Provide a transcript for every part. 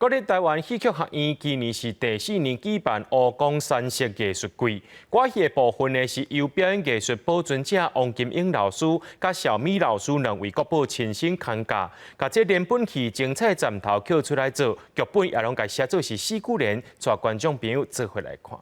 国立台湾戏剧学院今年是第4年举办湖光山色艺术季，歌戏的部分呢是由表演艺术保存者王金英老师甲小米老师两位国宝亲身扛架，甲这连本戏精彩站头扣出来做，剧本也拢甲写做是四句联，带观众朋友做伙来看。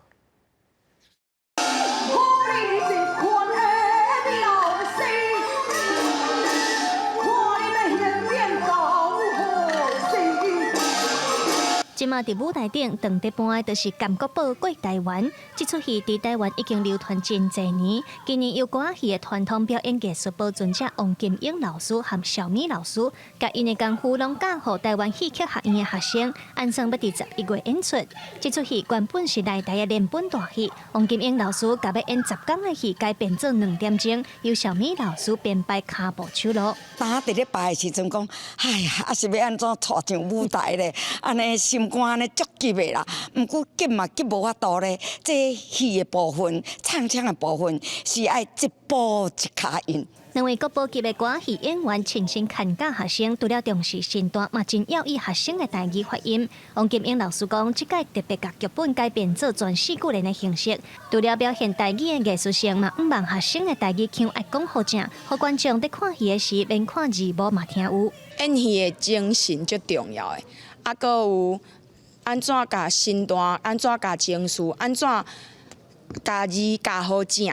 即马伫舞台顶长伫搬的，就是《甘国宝过台湾》。这出戏伫台湾已经流传真侪年。今年由歌仔戏的传统表演艺术保存者王金英老师和小米老师，甲因的功夫拢教予台湾戏剧学院的学生，按算要伫11月演出。这出戏原本是内台的连本大戏，王金英老师甲要演10天的戏改编做2点钟，由小米老师编排骹步手路。当伫咧排的时阵讲，哎呀，啊是要安怎带上舞台咧？安尼心肝安尼足急的啦，毋过急嘛急无法度咧。这戏的部分、唱腔的部分是爱一步一脚印。 两位国宝级的歌仔戏演员亲身看教学生，除了重视身段，嘛真要意学生的台语发音。王金英老师讲，这届特别甲剧本改编做全4句联的形式，除了表现台语的艺术性，嘛毋望学生的台语腔爱讲好正，互观众在看戏的时，免看字幕嘛听有。演戏的精神最重要的，啊，搁有安怎甲身段，安怎甲情绪，安怎甲字教好正。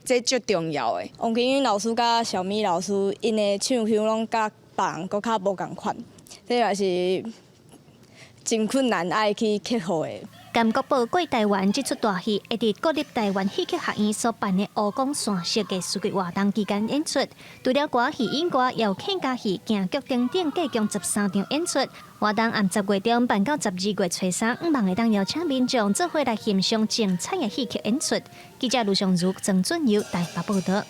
这最重要的。王金英老师甲小米老师，因的唱腔拢甲别人搁较无共款，这也是真困难爱去克服的。 甘国宝过台湾这出大戏，会伫国立台湾戏剧学院所办的湖光山色艺术季活动期间演出。除了歌戏演歌，也有客家戏、京剧等等各共13场演出。活动按10月中办到12月初3，毋望会当邀请民众做伙来欣赏精彩的戏剧演出。记者卢尚如、曾俊尧台北报道。